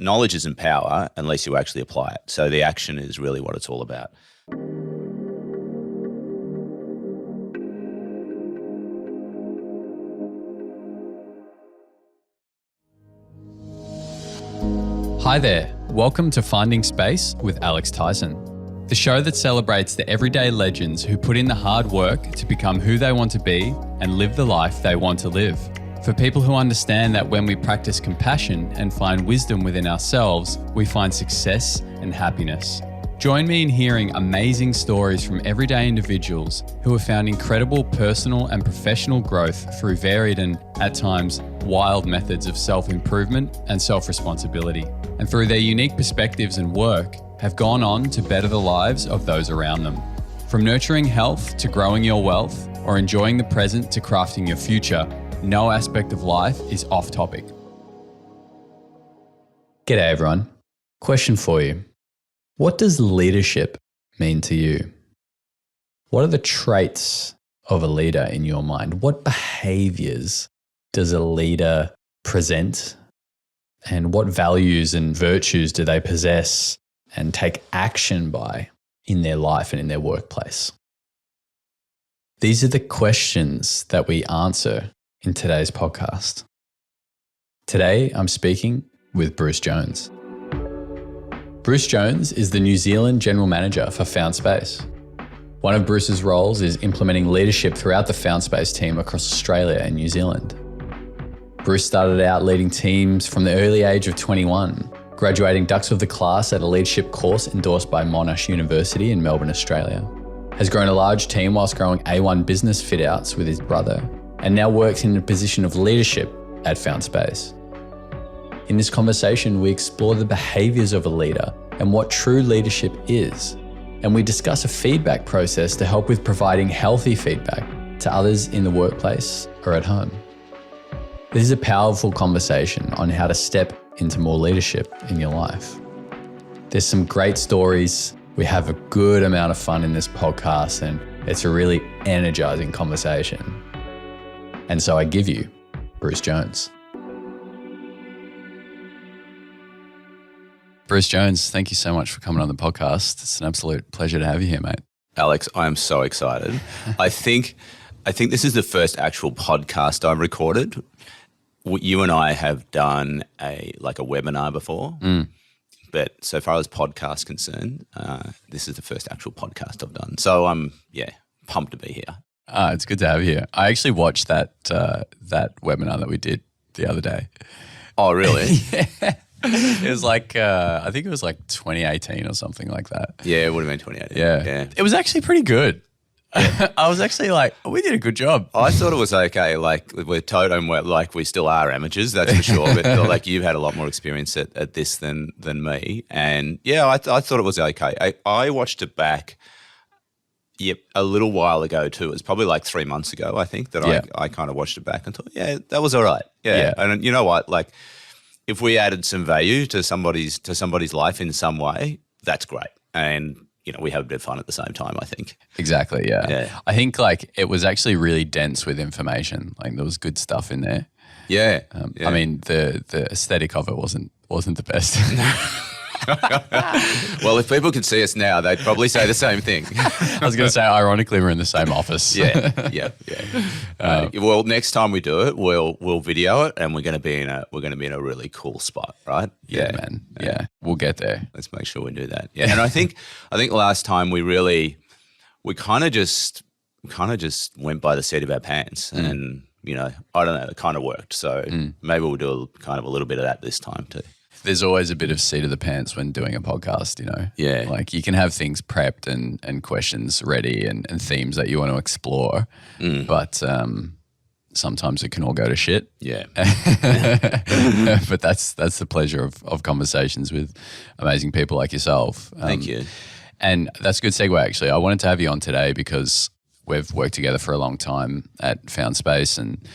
knowledge isn't power unless you actually apply it. So the action is really what it's all about. Hi there, welcome to Finding Space with Alex Tyson, the show that celebrates the everyday legends who put in the hard work to become who they want to be and live the life they want to live. For people who understand that when we practice compassion and find wisdom within ourselves, we find success and happiness. Join me in hearing amazing stories from everyday individuals who have found incredible personal and professional growth through varied and, at times, wild methods of self-improvement and self-responsibility, and through their unique perspectives and work, have gone on to better the lives of those around them. From nurturing health to growing your wealth, or enjoying the present to crafting your future, no aspect of life is off topic. G'day everyone. Question for you. What does leadership mean to you? What are the traits of a leader in your mind? What behaviors does a leader present? And what values and virtues do they possess and take action by in their life and in their workplace? These are the questions that we answer in today's podcast. Today, I'm speaking with Bruce Jones. Bruce Jones is the New Zealand General Manager for Found Space. One of Bruce's roles is implementing leadership throughout the Found Space team across Australia and New Zealand. Bruce started out leading teams from the early age of 21, graduating Dux of the Class at a leadership course endorsed by Monash University in Melbourne, Australia. Has grown a large team whilst growing A1 business fit-outs with his brother, and now works in a position of leadership at Found Space. In this conversation, we explore the behaviours of a leader and what true leadership is, and we discuss a feedback process to help with providing healthy feedback to others in the workplace or at home. This is a powerful conversation on how to step into more leadership in your life. There's some great stories. We have a good amount of fun in this podcast, and it's a really energizing conversation. And so I give you Bruce Jones. Bruce Jones, thank you so much for coming on the podcast. It's an absolute pleasure to have you here, mate. Alex, I am so excited. I think this is the first actual podcast I've recorded. You and I have done a webinar before, but so far as podcast concerned, this is the first actual podcast I've done. So I'm pumped to be here. It's good to have you here. I actually watched that webinar that we did the other day. Oh, really? Yeah. It was I think it was 2018 or something like that. Yeah, it would have been 2018. Yeah. It was actually pretty good. Yeah. I was actually we did a good job. I thought it was okay. We're totem, we still are amateurs, that's for sure. But you've had a lot more experience at this than me. And yeah, I thought it was okay. I watched it back, a little while ago too. It was probably 3 months ago, I think, that I kind of watched it back and thought, yeah, that was all right. Yeah. And you know what? If we added some value to somebody's life in some way, that's great. And we have a bit of fun at the same time, I think. Exactly, yeah. I think it was actually really dense with information. There was good stuff in there. Yeah. I mean, the aesthetic of it wasn't the best. Well, if people could see us now, they'd probably say the same thing. I was going to say, ironically, we're in the same office. Yeah. Well, next time we do it, we'll video it, and we're going to be in a really cool spot, right? Yeah, man. Yeah, we'll get there. Let's make sure we do that. Yeah, and I think last time we kind of just went by the seat of our pants, and I don't know, it kind of worked. So maybe we'll do a little bit of that this time too. There's always a bit of seat of the pants when doing a podcast, Yeah. You can have things prepped and questions ready and themes that you want to explore, but sometimes it can all go to shit. Yeah. But that's the pleasure of conversations with amazing people like yourself. Thank you. And that's a good segue, actually. I wanted to have you on today because we've worked together for a long time at Found Space, and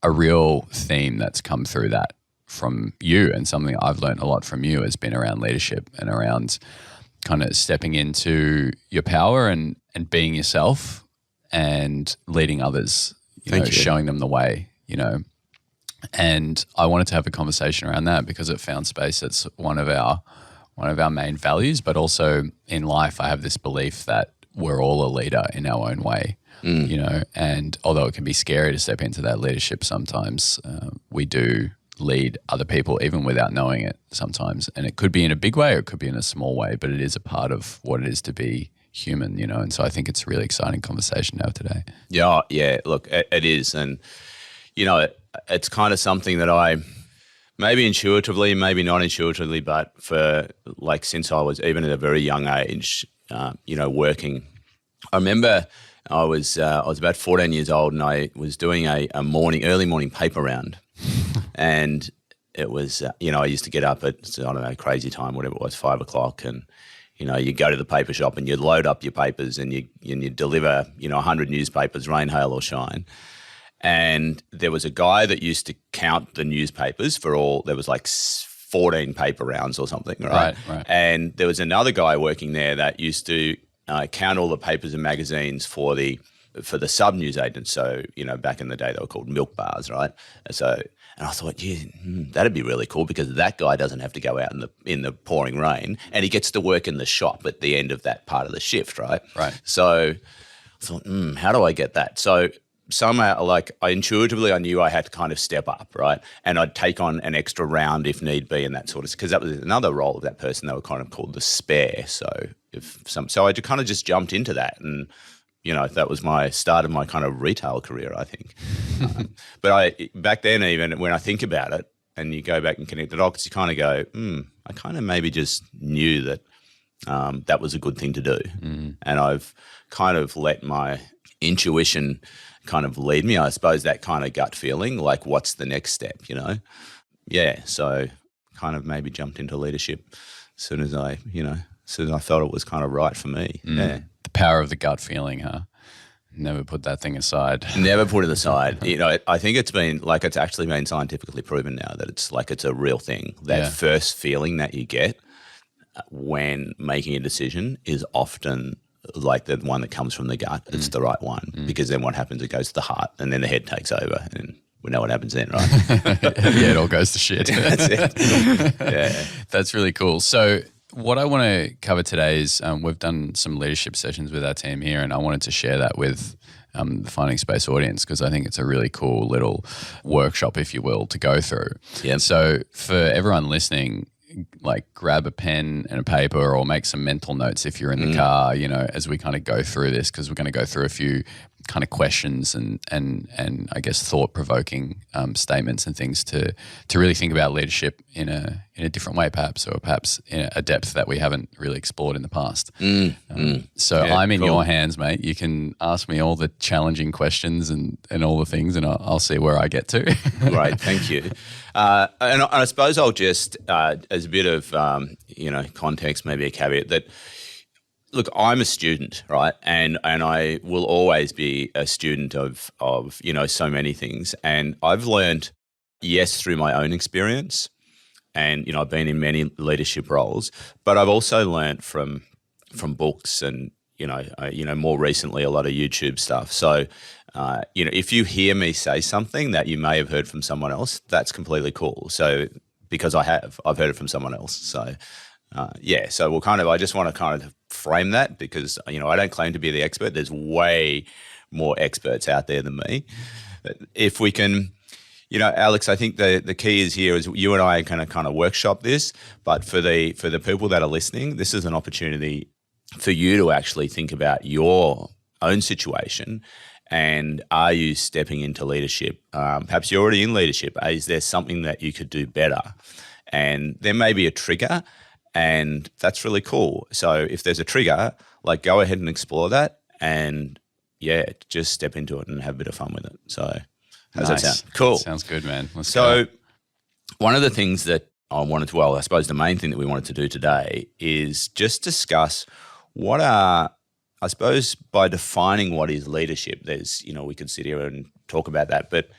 a real theme that's come through that from you, and something I've learned a lot from you, has been around leadership and around kind of stepping into your power and being yourself and leading others, showing them the way, And I wanted to have a conversation around that because it found space. It's one of our main values, but also in life, I have this belief that we're all a leader in our own way, you know, and although it can be scary to step into that leadership sometimes, we do lead other people even without knowing it sometimes. And it could be in a big way or it could be in a small way, but it is a part of what it is to be human, you know. And so I think it's a really exciting conversation to have today. Yeah, look, it is. And, you know, it's kind of something that I maybe intuitively, maybe not intuitively, but for like since I was even at a very young age, you know, working. I remember I was about 14 years old and I was doing a early morning paper round, and it was you know, I used to get up at, I don't know, crazy time, whatever it was, 5 o'clock, and you know, you go to the paper shop and you load up your papers and you deliver, you know, 100 newspapers, rain, hail or shine. And there was a guy that used to count the newspapers for all, there was like 14 paper rounds or something, right? Right. And there was another guy working there that used to count all the papers and magazines for the sub-news agents. So, you know, back in the day they were called milk bars, right? And I thought, yeah, that'd be really cool because that guy doesn't have to go out in the pouring rain and he gets to work in the shop at the end of that part of the shift, right? Right. So I thought, how do I get that? So somehow, like, I knew I had to kind of step up, right? And I'd take on an extra round if need be, and that sort of, because that was another role of that person. They were kind of called the spare. So I kind of just jumped into that, and you know, that was my start of my kind of retail career, I think. But back then, even when I think about it, and you go back and connect the dots, you kind of go, I kind of maybe just knew that that was a good thing to do, and I've kind of let my intuition kind of lead me. I suppose that kind of gut feeling, like what's the next step, you know? Yeah, so kind of maybe jumped into leadership as soon as I felt it was kind of right for me. Yeah. The power of the gut feeling, huh? Never put that thing aside. Never put it aside. You know, I think it's actually been scientifically proven now that it's a real thing. That first feeling that you get when making a decision is often like the one that comes from the gut. It's the right one, because then what happens? It goes to the heart, and then the head takes over, and we know what happens then, right? Yeah, it all goes to shit. That's it. Yeah, that's really cool. So what I want to cover today is we've done some leadership sessions with our team here, and I wanted to share that with the Finding Space audience because I think it's a really cool little workshop, if you will, to go through. Yeah. So for everyone listening, like grab a pen and a paper or make some mental notes if you're in the car, you know, as we kind of go through this, because we're going to go through a few kind of questions and I guess thought-provoking statements and things to really think about leadership in a different way, perhaps, or perhaps in a depth that we haven't really explored in the past. So yeah, I'm in your hands, mate. You can ask me all the challenging questions and all the things, and I'll see where I get to. Great, thank you. And I suppose I'll just, as a bit of context, maybe a caveat that. Look, I'm a student, right? And I will always be a student of so many things. And I've learned, yes, through my own experience, and I've been in many leadership roles, but I've also learned from books and more recently a lot of YouTube stuff. So if you hear me say something that you may have heard from someone else, that's completely cool. So because I've heard it from someone else. So so I just want to kind of frame that because, I don't claim to be the expert. There's way more experts out there than me. But if we can, Alex, I think the key is you and I can kind of workshop this, but for the people that are listening, this is an opportunity for you to actually think about your own situation. And are you stepping into leadership? Perhaps you're already in leadership. Is there something that you could do better? And there may be a trigger. And that's really cool. So if there's a trigger, like go ahead and explore that and just step into it and have a bit of fun with it. So how's that sound? Cool. That sounds good, man. Let's go. So one of the things that I wanted to, I suppose the main thing that we wanted to do today is just discuss what are, I suppose by defining what is leadership, there's, we could sit here and talk about that. But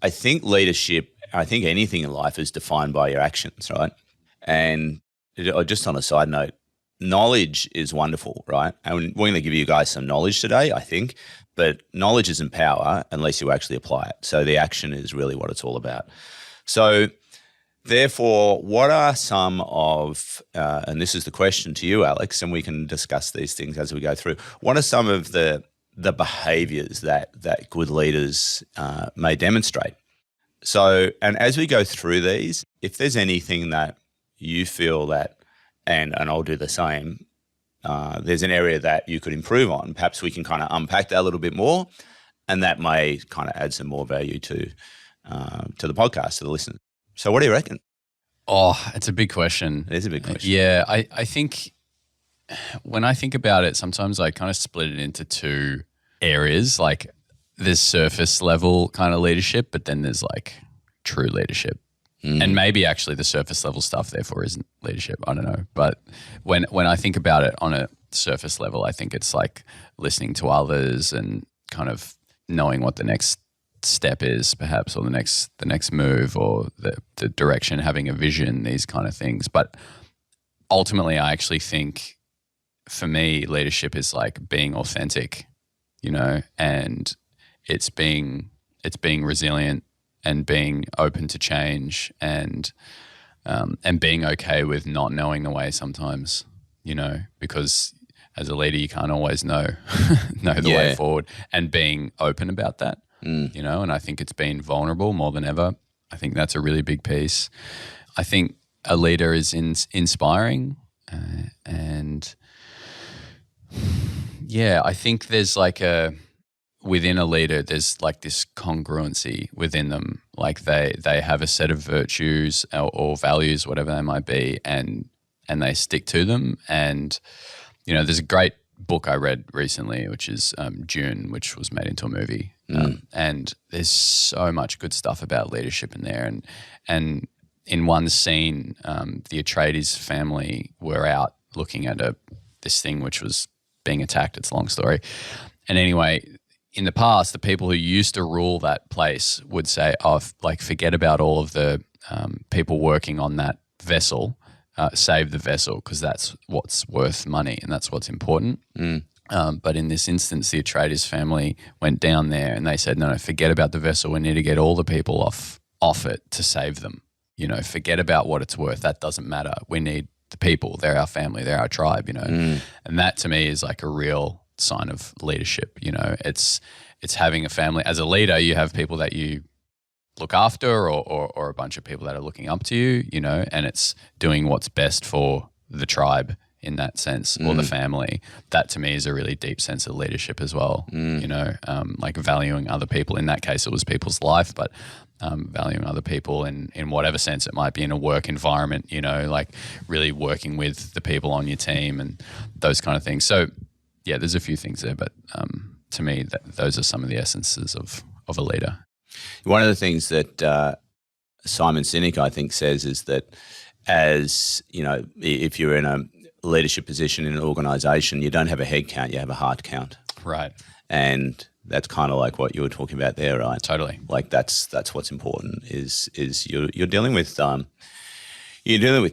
I think anything in life is defined by your actions, right? And just on a side note, knowledge is wonderful, right? And we're going to give you guys some knowledge today, I think, but knowledge isn't power unless you actually apply it. So the action is really what it's all about. So therefore, what are some of, and this is the question to you, Alex, and we can discuss these things as we go through. What are some of the behaviors that good leaders may demonstrate? So, and as we go through these, if there's anything that you feel that, and I'll do the same, there's an area that you could improve on, perhaps we can kind of unpack that a little bit more, and that may kind of add some more value to the podcast, to the listeners. So what do you reckon? Oh, it's a big question. It is a big question. Yeah, I think when I think about it, sometimes I kind of split it into two areas. Like there's surface level kind of leadership, but then there's like true leadership. And maybe actually the surface level stuff therefore isn't leadership. I don't know. But when I think about it on a surface level, I think it's like listening to others and kind of knowing what the next step is perhaps, or the next move, or the direction, having a vision, these kind of things. But ultimately I actually think for me leadership is like being authentic, and it's being resilient and being open to change, and being okay with not knowing the way sometimes, because as a leader you can't always know the way forward, and being open about that, and I think it's been vulnerable more than ever. I think that's a really big piece. I think a leader is inspiring, and I think there's like within a leader, there's like this congruency within them. Like they have a set of virtues or values, whatever they might be, and they stick to them. And, there's a great book I read recently, which is June, which was made into a movie. And there's so much good stuff about leadership in there. And in one scene, the Atreides family were out looking at this thing which was being attacked. It's a long story. And anyway, in the past, the people who used to rule that place would say, forget about all of the people working on that vessel, save the vessel, because that's what's worth money and that's what's important. But in this instance, the Atreides family went down there and they said, no, forget about the vessel. We need to get all the people off it to save them. Forget about what it's worth. That doesn't matter. We need the people. They're our family. They're our tribe, And that to me is like a real sign of leadership. It's having a family. As a leader, you have people that you look after, or a bunch of people that are looking up to you, and it's doing what's best for the tribe in that sense, or the family. That to me is a really deep sense of leadership as well. Like valuing other people. In that case, it was people's life, but valuing other people in whatever sense it might be, in a work environment, like really working with the people on your team and those kind of things. So yeah, there's a few things there, but to me, those are some of the essences of a leader. One of the things that Simon Sinek, I think, says is that as, if you're in a leadership position in an organization, you don't have a head count, you have a heart count. Right. And that's kind of like what you were talking about there, right? Totally. Like that's what's important is you're dealing with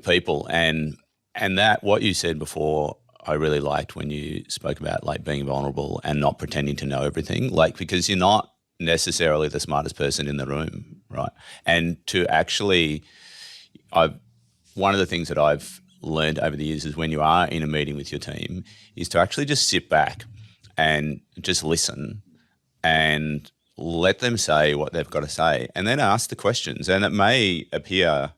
people, and that what you said before, I really liked when you spoke about like being vulnerable and not pretending to know everything, like because you're not necessarily the smartest person in the room, right? And to actually, one of the things that I've learned over the years is when you are in a meeting with your team is to actually just sit back and just listen and let them say what they've got to say, and then ask the questions. And it may appear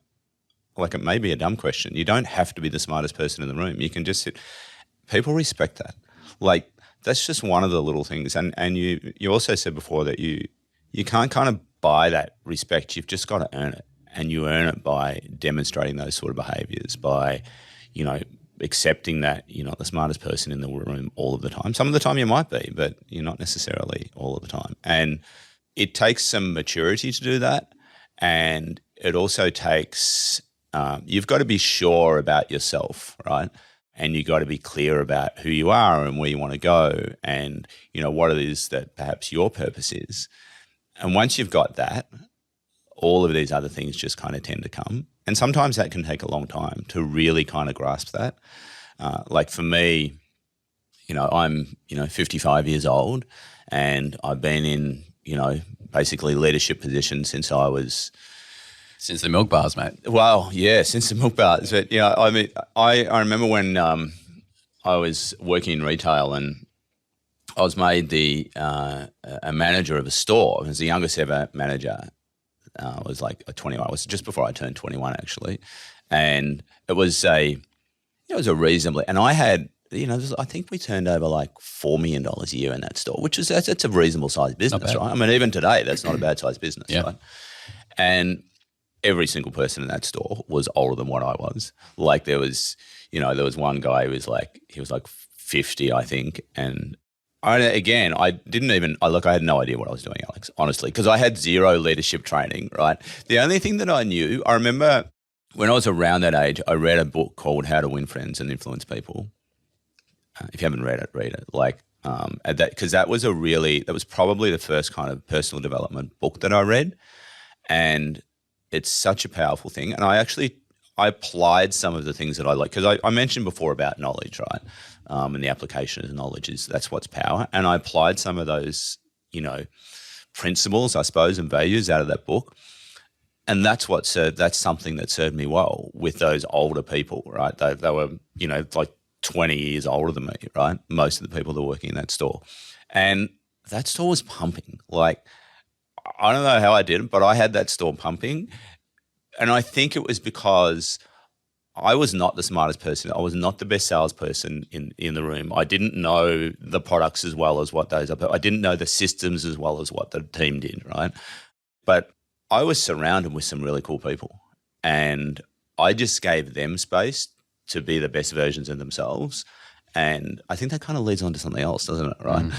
like it may be a dumb question. You don't have to be the smartest person in the room. You can just sit. People respect that. Like that's just one of the little things. And you also said before that you can't kind of buy that respect. You've just got to earn it. And you earn it by demonstrating those sort of behaviors, by, accepting that you're not the smartest person in the room all of the time. Some of the time you might be, but you're not necessarily all of the time. And it takes some maturity to do that. And it also takes, you've got to be sure about yourself, right? And you've got to be clear about who you are and where you want to go and, what it is that perhaps your purpose is. And once you've got that, all of these other things just kind of tend to come. And sometimes that can take a long time to really kind of grasp that. Like for me, I'm 55 years old, and I've been in basically leadership positions since the milk bars, mate. Well, yeah, since the milk bars. But I mean, I remember when I was working in retail, and I was made a manager of a store. I was the youngest ever manager. I was like 21. It was just before I turned 21, actually, and it was a reasonably. And I had, I think we turned over like $4 million a year in that store, which is that's a reasonable sized business, right? I mean, even today, that's not a bad sized business, right? And every single person in that store was older than what I was. Like there was one guy who was like 50, I think, and I had no idea what I was doing, Alex, honestly, because I had zero leadership training, right? The only thing that I knew, I remember when I was around that age, I read a book called How to Win Friends and Influence People. If you haven't read it, read it. Because that was probably the first kind of personal development book that I read, and it's such a powerful thing. And I applied some of the things that I like, because I mentioned before about knowledge, right? And the application of knowledge that's what's power. And I applied some of those, principles, I suppose, and values out of that book. And that's something that served me well with those older people, right? They were, like 20 years older than me, right? Most of the people that were working in that store. And that store was pumping. Like, I don't know how I did it, but I had that store pumping. And I think it was because I was not the smartest person. I was not the best salesperson in the room. I didn't know the products as well as what those are. I didn't know the systems as well as what the team did, right? But I was surrounded with some really cool people, and I just gave them space to be the best versions of themselves. And I think that kind of leads on to something else, doesn't it? Right?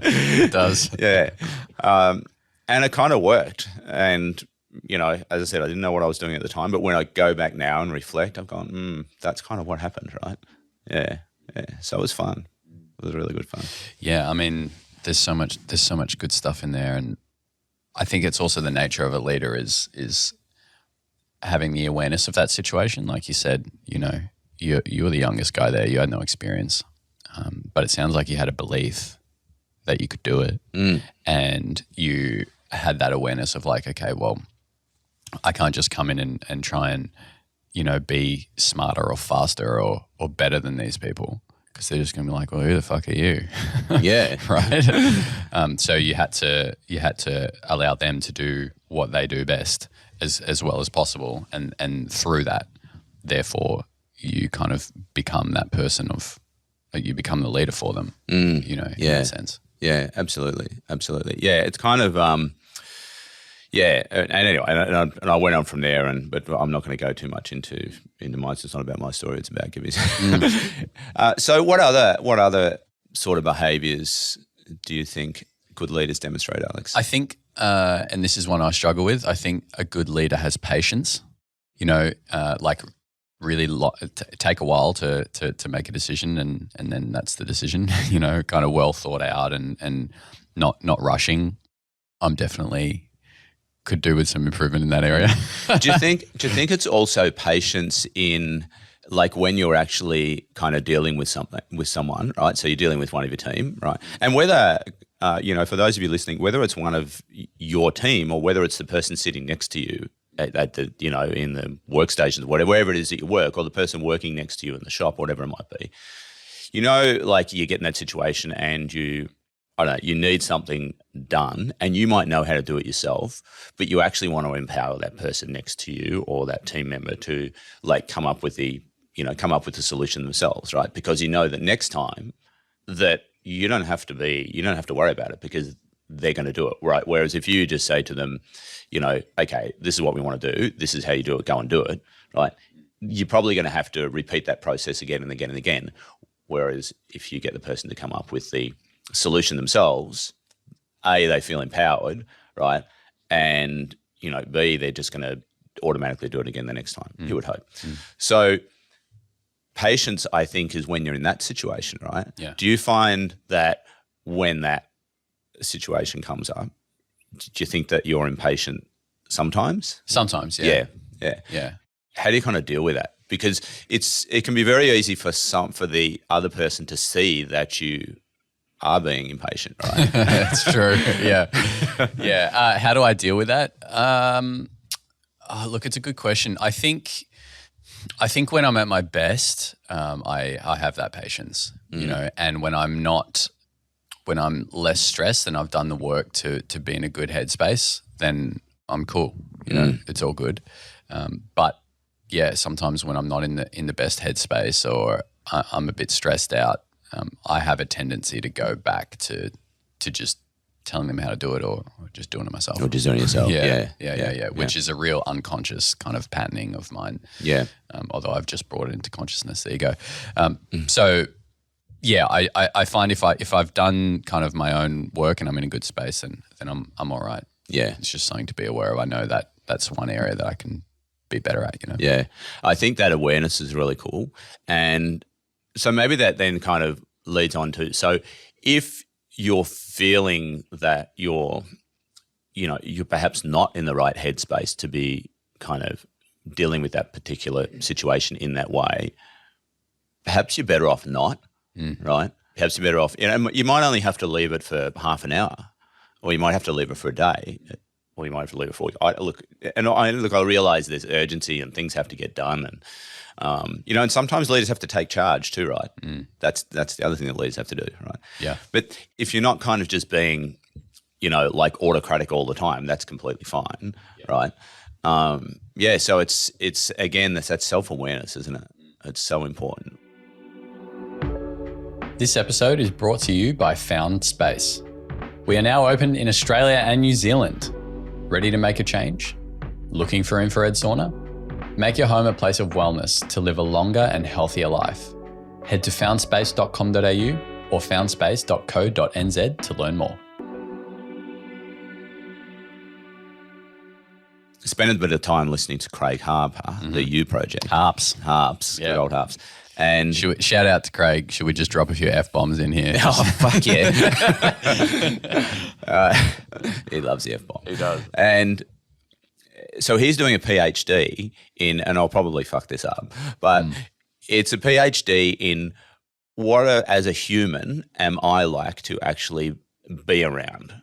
It does. Yeah. And it kind of worked. And, as I said, I didn't know what I was doing at the time, but when I go back now and reflect, I've gone, that's kind of what happened, right? Yeah. So it was fun. It was really good fun. Yeah. I mean, there's so much good stuff in there. And I think it's also the nature of a leader is having the awareness of that situation. Like you said, you were the youngest guy there. You had no experience, but it sounds like you had a belief that you could do it, and you had that awareness of like, okay, well, I can't just come in and try and be smarter or faster or better than these people, because they're just going to be like, well, who the fuck are you? Yeah, right. So you had to allow them to do what they do best as well as possible, and through that, therefore, you kind of become that person you become the leader for them, in that sense. Yeah, absolutely. Yeah, it's kind of, and anyway, and I went on from there, but I'm not going to go too much into mine. It's not about my story. It's about giving. So what other sort of behaviours do you think good leaders demonstrate, Alex? I think, and this is one I struggle with, I think a good leader has patience, like really take a while to make a decision, and then that's the decision, kind of well thought out and not rushing. I'm definitely could do with some improvement in that area. Do you think it's also patience in, like, when you're actually kind of dealing with someone, right? So you're dealing with one of your team, right? And whether, for those of you listening, whether it's one of your team or whether it's the person sitting next to you at the, in the workstations, wherever it is that you work, or the person working next to you in the shop, whatever it might be, like you get in that situation and you need something done, and you might know how to do it yourself, but you actually want to empower that person next to you or that team member to like come up with the solution themselves, right? Because that next time that you don't have to worry about it, because they're going to do it, right? Whereas if you just say to them, okay, this is what we want to do, this is how you do it, go and do it, right? You're probably going to have to repeat that process again and again and again. Whereas if you get the person to come up with the solution themselves, A, they feel empowered, right? And, B, they're just going to automatically do it again the next time, you would hope. So patience, I think, is when you're in that situation, right? Yeah. Do you find that when that situation comes up, do you think that you're impatient sometimes? Sometimes, yeah. Yeah. How do you kind of deal with that? because it can be very easy for the other person to see that you are being impatient, right? That's true. Yeah. Yeah. How do I deal with that? Look, it's a good question. I think when I'm at my best, I have that patience, you know, and when I'm less stressed and I've done the work to be in a good headspace, then I'm cool. You know, it's all good. But yeah, sometimes when I'm not in the best headspace or I'm a bit stressed out, I have a tendency to go back to just telling them how to do it or just doing it myself. Or just doing it yourself. Yeah. Which is a real unconscious kind of patterning of mine. Yeah. Although I've just brought it into consciousness. There you go. So yeah, I find if I've done kind of my own work and I'm in a good space, then I'm all right. Yeah. It's just something to be aware of. I know that that's one area that I can be better at, you know? Yeah. I think that awareness is really cool. And so maybe that then kind of leads on to, so if you're feeling that you're perhaps not in the right headspace to be kind of dealing with that particular situation in that way, perhaps you're better off not, right? Perhaps you're better off, you might only have to leave it for half an hour, or you might have to leave it for a day, or you might have to leave it for a week. I realize there's urgency and things have to get done, and and sometimes leaders have to take charge too, right? That's the other thing that leaders have to do, right? Yeah. But if you're not kind of just being, like autocratic all the time, that's completely fine, right? So it's again, that's self-awareness, isn't it? It's so important. This episode is brought to you by Found Space. We are now open in Australia and New Zealand. Ready to make a change? Looking for infrared sauna? Make your home a place of wellness to live a longer and healthier life. Head to foundspace.com.au or foundspace.co.nz to learn more. Spent a bit of time listening to Craig Harper, the U Project. Harps. Good old Harps. And Shout out to Craig. Should we just drop a few F-bombs in here? Oh, fuck yeah. He loves the F-bomb. He does. And so he's doing a PhD in, and I'll probably fuck this up, but it's a PhD in what, as a human, am I like to actually be around?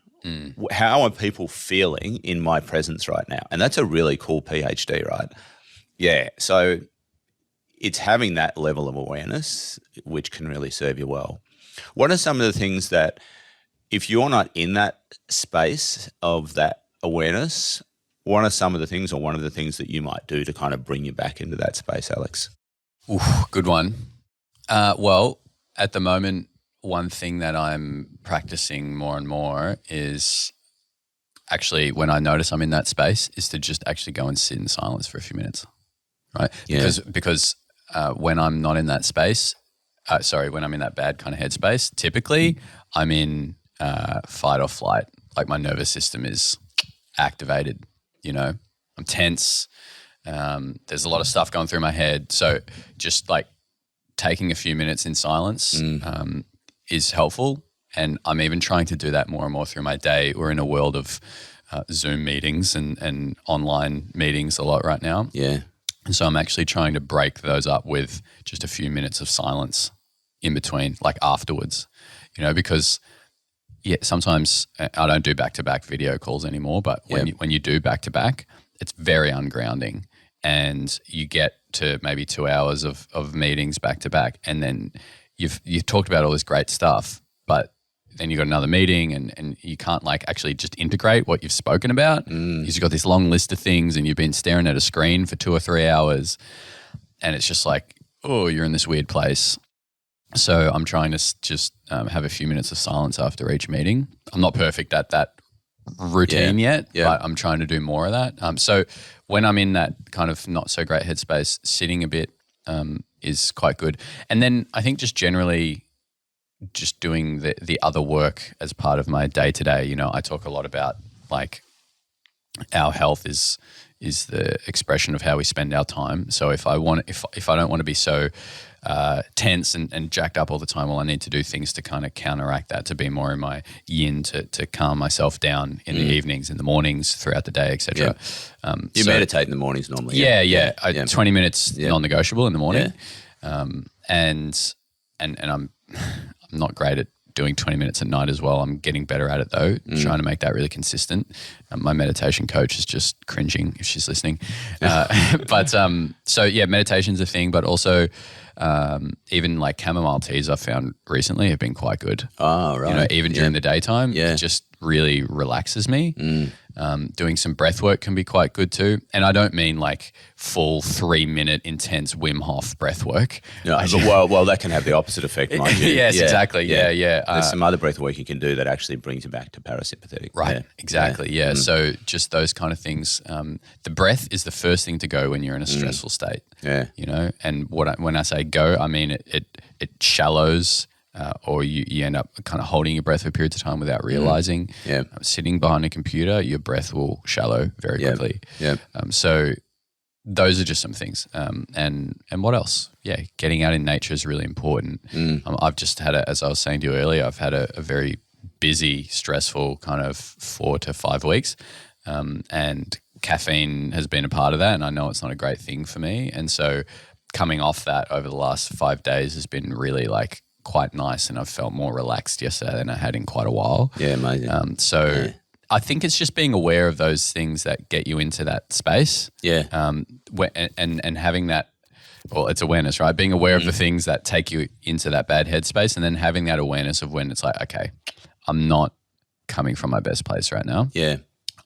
How are people feeling in my presence right now? And that's a really cool PhD, right? Yeah. So it's having that level of awareness, which can really serve you well. What are some of the things that, if you're not in that space of that awareness, what are some of the things, or one of the things that you might do to kind of bring you back into that space, Alex? Ooh, good one. Well, at the moment, one thing that I'm practicing more and more is actually, when I notice I'm in that space, is to just actually go and sit in silence for a few minutes, right? Yeah. Because when I'm not in that space, when I'm in that bad kind of headspace, typically I'm in fight or flight. Like, my nervous system is activated, I'm tense. There's a lot of stuff going through my head. So just like taking a few minutes in silence is helpful. And I'm even trying to do that more and more through my day. We're in a world of Zoom meetings and online meetings a lot right now. Yeah. And so I'm actually trying to break those up with just a few minutes of silence in between, like afterwards, because sometimes I don't do back-to-back video calls anymore, but when you do back-to-back, it's very ungrounding, and you get to maybe 2 hours of meetings back-to-back, and then you've talked about all this great stuff, but then you got another meeting and you can't like actually just integrate what you've spoken about. You've got this long list of things and you've been staring at a screen for 2 or 3 hours, and it's just like, oh, you're in this weird place. So I'm trying to just have a few minutes of silence after each meeting. I'm not perfect at that routine yet, but I'm trying to do more of that. So when I'm in that kind of not so great headspace, sitting a bit is quite good. And then I think just generally just doing the other work as part of my day-to-day. I talk a lot about like our health is the expression of how we spend our time. So if I don't want to be so tense and jacked up all the time. Well, I need to do things to kind of counteract that, to be more in my yin, to calm myself down in the evenings, in the mornings, throughout the day, etc. You meditate in the mornings normally. Yeah. 20 minutes non-negotiable in the morning. And I'm not great at doing 20 minutes at night as well. I'm getting better at it though, trying to make that really consistent. My meditation coach is just cringing if she's listening. Meditation's a thing, but also even like chamomile teas I've found recently have been quite good. Oh, right. Even during the daytime, it just really relaxes me. Doing some breath work can be quite good too. And I don't mean like full 3-minute intense Wim Hof breath work. No, well, that can have the opposite effect, mind you. Yes, exactly. Yeah. There's some other breath work you can do that actually brings you back to parasympathetic. Right, exactly. Yeah. So just those kind of things. The breath is the first thing to go when you're in a stressful state. Yeah. And when I say go, I mean it shallows. Or you end up kind of holding your breath for periods of time without realizing. Sitting behind a computer, your breath will shallow very quickly. So those are just some things. And what else? Yeah, getting out in nature is really important. I've just had as I was saying to you earlier, I've had a very busy, stressful kind of 4 to 5 weeks. And caffeine has been a part of that, and I know it's not a great thing for me. And so coming off that over the last 5 days has been really like quite nice, and I've felt more relaxed yesterday than I had in quite a while. Yeah, amazing. I think it's just being aware of those things that get you into that space. Yeah. And having that, well, it's awareness, right? Being aware of the things that take you into that bad headspace, and then having that awareness of when it's like, okay, I'm not coming from my best place right now. Yeah.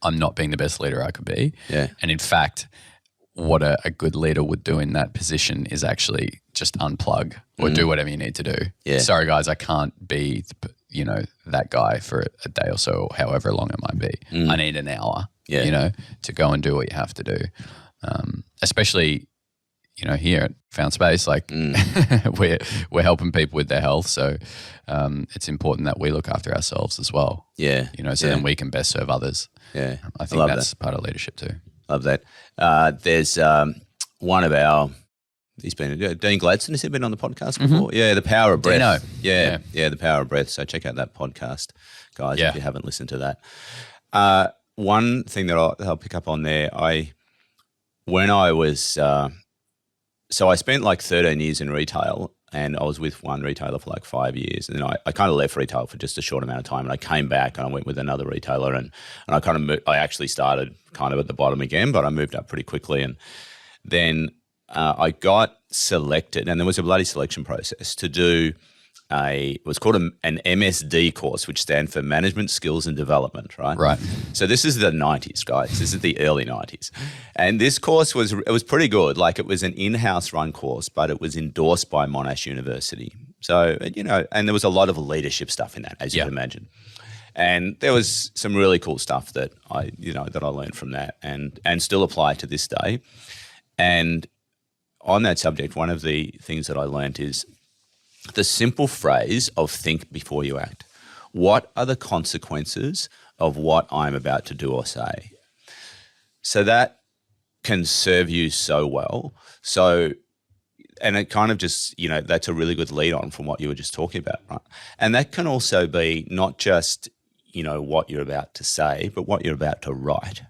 I'm not being the best leader I could be. Yeah. And in fact, what a good leader would do in that position is actually just unplug or do whatever you need to do. Yeah. Sorry, guys, I can't be, that guy for a day or so, or however long it might be. I need an hour, to go and do what you have to do. Especially, here at Found Space, like we're helping people with their health. So it's important that we look after ourselves as well. Yeah. So then we can best serve others. Yeah. I think that's part of leadership too. Love that. There's one of our, he's been, Dean Gladstone, has he been on the podcast before? Yeah, The Power of Breath. Yeah, The Power of Breath. So check out that podcast, guys, if you haven't listened to that. One thing that I'll pick up on there, I spent like 13 years in retail, and I was with one retailer for like 5 years. And then I kind of left retail for just a short amount of time, and I came back and I went with another retailer, and I kind of I actually started kind of at the bottom again, but I moved up pretty quickly. And then I got selected, and there was a bloody selection process to do it was called an MSD course, which stands for Management Skills and Development, right? Right. So this is the 90s, guys. This is the early 90s. And this course was pretty good. Like, it was an in-house run course, but it was endorsed by Monash University. So, and there was a lot of leadership stuff in that, as you can imagine. And there was some really cool stuff that I learned from that and still apply to this day. And on that subject, one of the things that I learned is the simple phrase of think before you act. What are the consequences of what I'm about to do or say? So that can serve you so well. So, and it kind of just, that's a really good lead on from what you were just talking about, right? And that can also be not just, what you're about to say, but what you're about to write.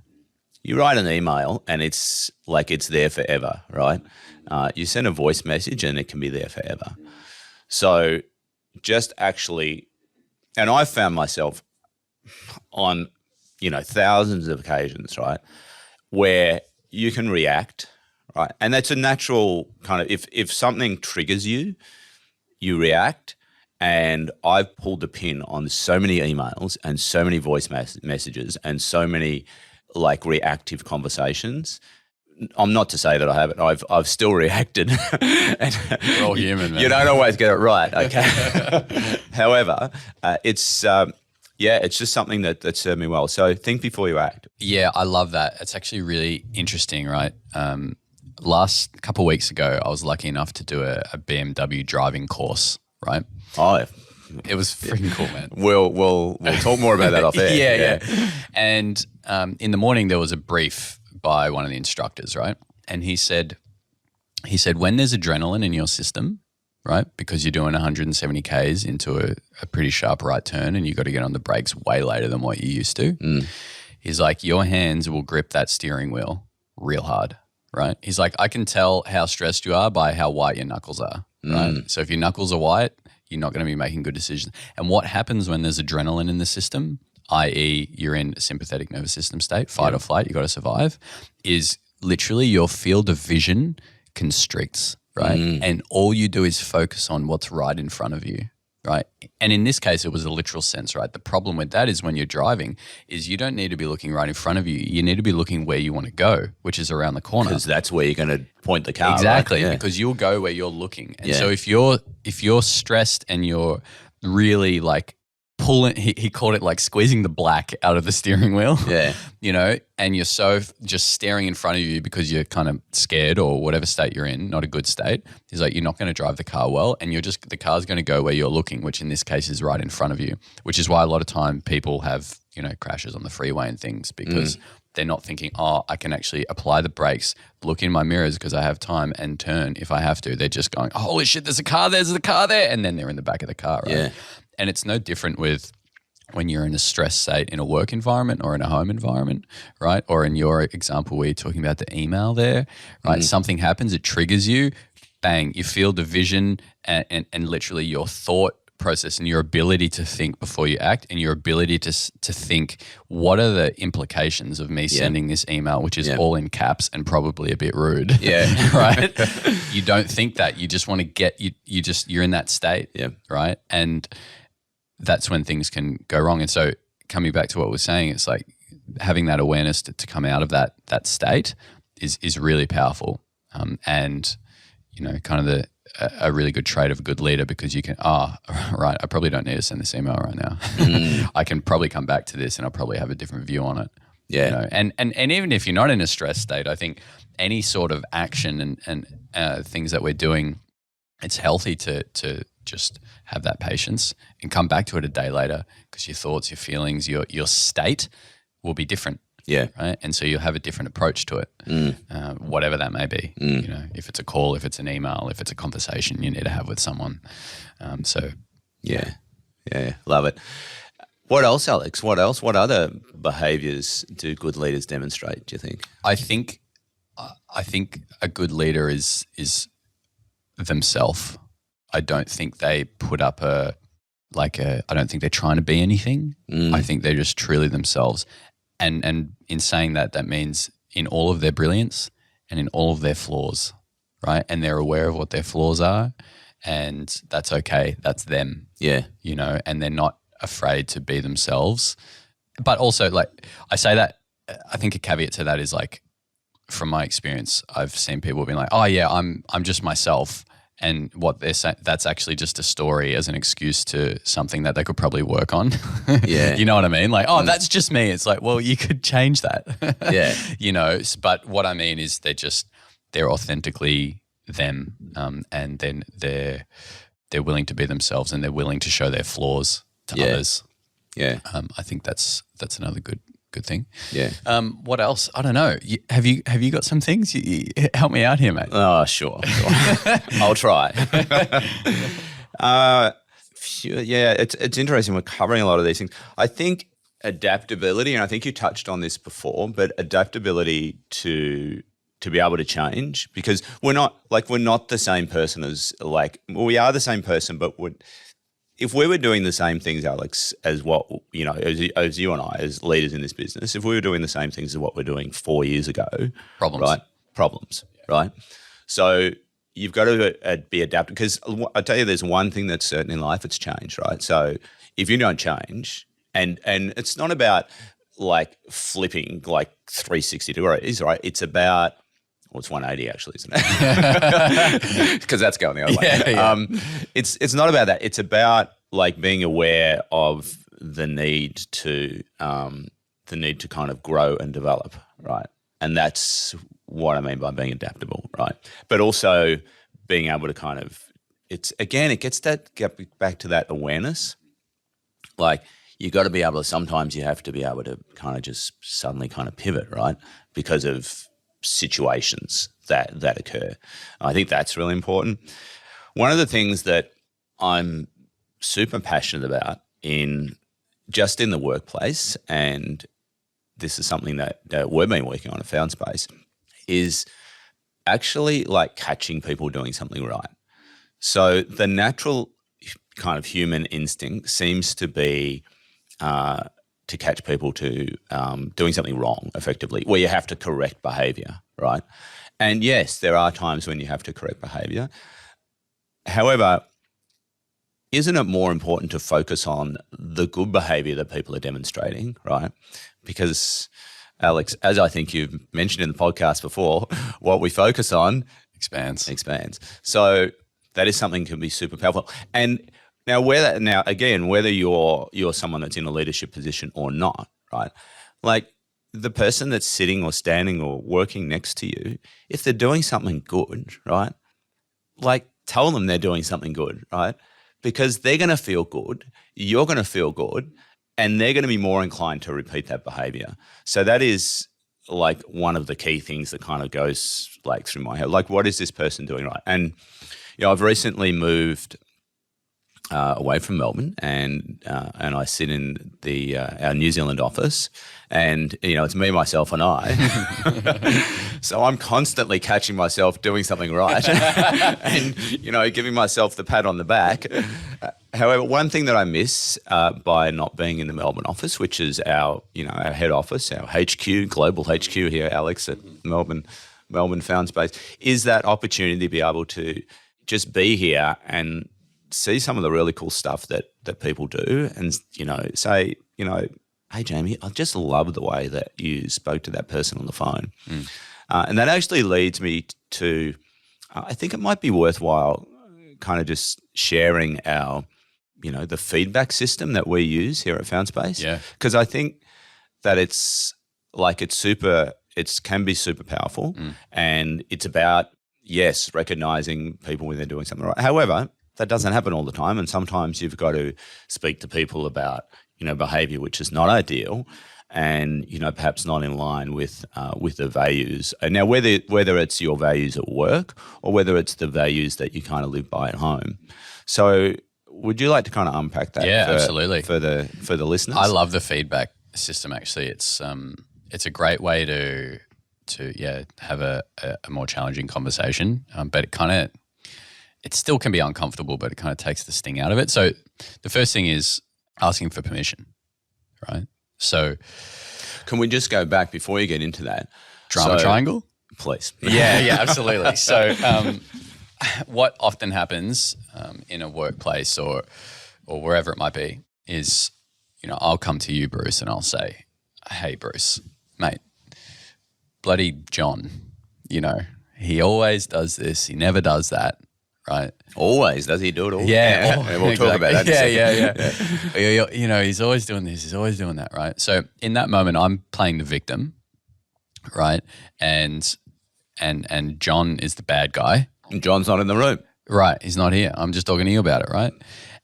You write an email and it's like it's there forever, right? You send a voice message and it can be there forever. So just actually, and I've found myself on, thousands of occasions, right, where you can react, right? And that's a natural kind of, if something triggers you, you react. And I've pulled the pin on so many emails and so many voice messages and so many like reactive conversations. I'm not to say that I haven't. I've still reacted. We're all human, man. You don't always get it right, okay? However, it's just something that served me well. So think before you act. Yeah, I love that. It's actually really interesting, right? Last couple of weeks ago, I was lucky enough to do a BMW driving course, right? Oh, it was freaking cool, man. We'll talk more about that off air. Yeah. And in the morning, there was a brief by one of the instructors, right? And he said, when there's adrenaline in your system, right? Because you're doing 170 Ks into a pretty sharp right turn and you got to get on the brakes way later than what you used to. He's like, your hands will grip that steering wheel real hard, right? He's like, I can tell how stressed you are by how white your knuckles are, right? So if your knuckles are white, you're not going to be making good decisions. And what happens when there's adrenaline in the system, i.e. you're in a sympathetic nervous system state, fight or flight, you got to survive, is literally your field of vision constricts, right? And all you do is focus on what's right in front of you, right? And in this case, it was a literal sense, right? The problem with that is when you're driving is you don't need to be looking right in front of you. You need to be looking where you want to go, which is around the corner. Because that's where you're going to point the car. Exactly, right? Yeah. because you'll go where you're looking. And so if you're stressed and you're really like pulling, he called it like squeezing the black out of the steering wheel. Yeah. You know, and you're so just staring in front of you because you're kind of scared or whatever state you're in, not a good state. He's like, you're not going to drive the car well, and the car's going to go where you're looking, which in this case is right in front of you, which is why a lot of time people have, you know, crashes on the freeway and things because they're not thinking, oh, I can actually apply the brakes, look in my mirrors because I have time and turn if I have to. They're just going, oh, holy shit, there's a car there. And then they're in the back of the car, right? Yeah. And it's no different with when you're in a stress state in a work environment or in a home environment, right? Or in your example where you're talking about the email there, right? Something happens, it triggers you, bang, you feel the vision and literally your thought process and your ability to think before you act and your ability to think what are the implications of me sending this email, which is all in caps and probably a bit rude. Yeah. Right? You don't think that. You just want to get, you're in that state. Yeah. Right? And that's when things can go wrong. And so coming back to what we're saying, it's like having that awareness to come out of that state is really powerful. And, you know, kind of a really good trait of a good leader because you can, right, I probably don't need to send this email right now. I can probably come back to this and I'll probably have a different view on it. Yeah. You know? And even if you're not in a stress state, I think any sort of action and things that we're doing, it's healthy to just have that patience and come back to it a day later because your thoughts, your feelings, your state will be different. Yeah. Right. And so you'll have a different approach to it, whatever that may be. You know, if it's a call, if it's an email, if it's a conversation you need to have with someone. Yeah. Love it. What else, Alex? What else? What other behaviors do good leaders demonstrate, do you think? I think a good leader is themselves. I don't think they put up I don't think they're trying to be anything. I think they're just truly themselves. And in saying that, that means in all of their brilliance and in all of their flaws, right? And they're aware of what their flaws are and that's okay. That's them. Yeah. You know, and they're not afraid to be themselves. But also, like, I say that, I think a caveat to that is like, from my experience, I've seen people being like, oh yeah, I'm just myself. And what they're saying, that's actually just a story as an excuse to something that they could probably work on. Yeah. You know what I mean? Like, oh, that's just me. It's like, well, you could change that. Yeah. You know, but what I mean is they're authentically them, and then they're willing to be themselves and they're willing to show their flaws to others. Yeah. I think that's another good thing. Yeah. What else? I don't know. Have you got some things? You help me out here, mate. Oh, sure. I'll try. Yeah, it's interesting. We're covering a lot of these things. I think adaptability, and I think you touched on this before, but adaptability to be able to change, because we're not the same person we are the same person, but if we were doing the same things, Alex, as what, you know, as you and I, as leaders in this business, if we were doing the same things as what we're doing 4 years ago, problems, right? So you've got to be adapted, because I tell you, there's one thing that's certain in life, it's change, right? So if you don't change, and it's not about like flipping like 360 degrees, right? It's about, well, it's 180 actually, isn't it? Because that's going the other way. Yeah. It's not about that. It's about like being aware of the need to kind of grow and develop, right? And that's what I mean by being adaptable, right? But also being able to kind of, it gets back to that awareness. Like, you got to be able to, sometimes you have to be able to kind of just suddenly kind of pivot, right? Because of situations that occur. I think that's really important. One of the things that I'm super passionate about in the workplace, and this is something that we've been working on at FoundSpace, is actually like catching people doing something right. So the natural kind of human instinct seems to be to catch people to doing something wrong, effectively, where you have to correct behaviour, right? And yes, there are times when you have to correct behaviour. However, isn't it more important to focus on the good behaviour that people are demonstrating, right? Because, Alex, as I think you've mentioned in the podcast before, what we focus on Expands. So that is something that can be super powerful. And now, whether you're someone that's in a leadership position or not, right? Like the person that's sitting or standing or working next to you, if they're doing something good, right? Like tell them they're doing something good, right? Because they're going to feel good, you're going to feel good, and they're going to be more inclined to repeat that behavior. So that is like one of the key things that kind of goes like through my head. Like, what is this person doing right? And, I've recently moved away from Melbourne, and I sit in our New Zealand office, and it's me, myself, and I. So I'm constantly catching myself doing something right, and giving myself the pat on the back. However, one thing that I miss by not being in the Melbourne office, which is our head office, our HQ, global HQ here, Alex, at Melbourne FoundSpace, is that opportunity to be able to just be here and see some of the really cool stuff that people do, and say, hey Jamie, I just love the way that you spoke to that person on the phone. And that actually leads me to I think it might be worthwhile kind of just sharing our the feedback system that we use here at FoundSpace. Yeah, because I think that it can be super powerful, and it's about recognizing people when they're doing something right. However, that doesn't happen all the time, and sometimes you've got to speak to people about behavior which is not ideal, and perhaps not in line with the values. And now whether it's your values at work or whether it's the values that you kind of live by at home. So would you like to kind of unpack that? Yeah, absolutely. For the listeners. I love the feedback system. Actually, it's a great way to have a more challenging conversation, but it still can be uncomfortable, but it kind of takes the sting out of it. So the first thing is asking for permission, right? So can we just go back before you get into that? Drama triangle? Please. Yeah, absolutely. So what often happens in a workplace or wherever it might be is, I'll come to you, Bruce, and I'll say, hey, Bruce, mate, bloody John, he always does this. He never does that. Right. Always. Does he do it all? Yeah. We'll talk about that. Yeah. He's always doing this. He's always doing that. Right. So in that moment, I'm playing the victim. Right. And John is the bad guy. And John's not in the room. Right. He's not here. I'm just talking to you about it. Right.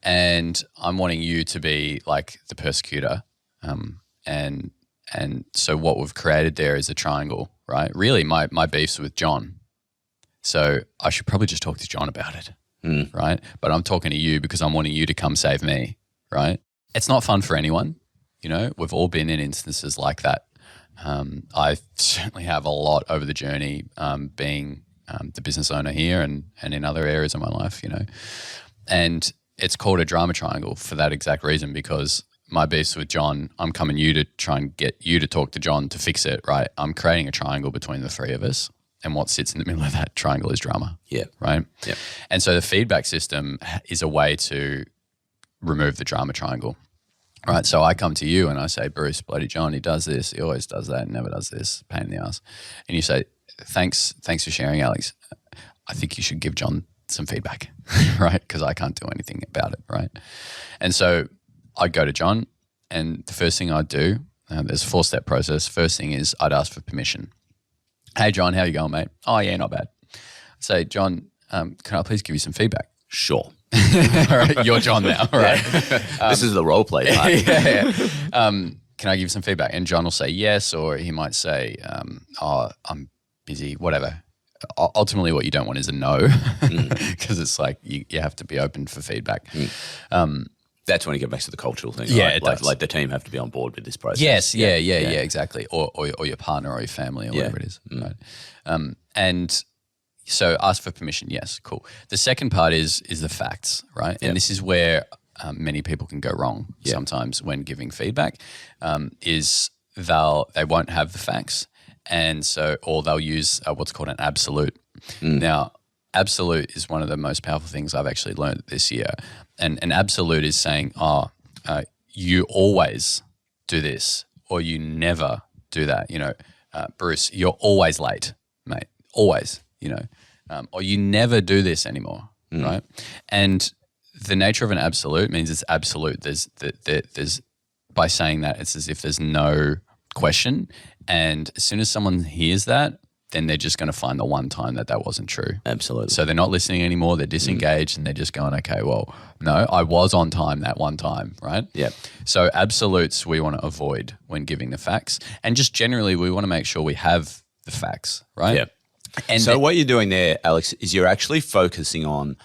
And I'm wanting you to be like the persecutor. And so what we've created there is a triangle. Right. Really, my beef's with John. So I should probably just talk to John about it, right? But I'm talking to you because I'm wanting you to come save me, right? It's not fun for anyone. We've all been in instances like that. I certainly have a lot over the journey being the business owner here and in other areas of my life, And it's called a drama triangle for that exact reason, because my beef's with John, I'm coming you to try and get you to talk to John to fix it, right? I'm creating a triangle between the three of us. And what sits in the middle of that triangle is drama. Yeah. Right? Yeah. And so the feedback system is a way to remove the drama triangle. Right. So I come to you and I say, Bruce, bloody John, he does this. He always does that and never does this. Pain in the ass. And you say, thanks for sharing, Alex. I think you should give John some feedback, right? Because I can't do anything about it. Right. And so I'd go to John, and the first thing I'd do, there's a 4-step process. First thing is I'd ask for permission. Hey, John, how you going, mate? Oh, yeah, not bad. I'd say, John, can I please give you some feedback? Sure. All right, you're John now, right? This is the role play part. Yeah. Can I give you some feedback? And John will say yes, or he might say, I'm busy, whatever. Ultimately, what you don't want is a no, because because like you have to be open for feedback. That's when you get back to the cultural thing. Yeah, right? it like, does. like the team have to be on board with this process. Yes, yeah, exactly. Or your partner or your family or whatever it is, right? And so ask for permission. Yes, cool. The second part is the facts, right? And this is where many people can go wrong sometimes when giving feedback. Is they won't have the facts, and or they'll use what's called an absolute. Now, absolute is one of the most powerful things I've actually learned this year. And an absolute is saying, you always do this, or you never do that. You know, Bruce, you're always late, mate. Always, you know, or you never do this anymore, right? And the nature of an absolute means it's absolute. There's by saying that, it's as if there's no question. And as soon as someone hears that, then they're just going to find the one time that wasn't true. Absolutely. So they're not listening anymore. They're disengaged and they're just going, okay, well, no, I was on time that one time, right? Yeah. So absolutes we want to avoid when giving the facts. And just generally we want to make sure we have the facts, right? Yeah. And so what you're doing there, Alex, is you're actually focusing on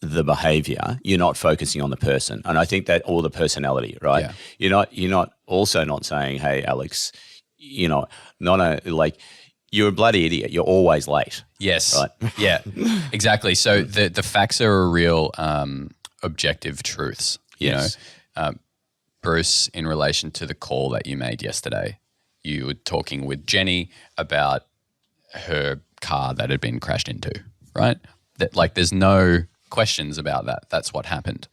the behavior. You're not focusing on the person. And I think that, or the personality, right? Yeah. You're not also not saying, hey, Alex, you know, you're a bloody idiot. You're always late. Yes. Right? Yeah, exactly. So the facts are a real objective truths. Yes. You know, Bruce, in relation to the call that you made yesterday, you were talking with Jenny about her car that had been crashed into, right? That there's no questions about that. That's what happened.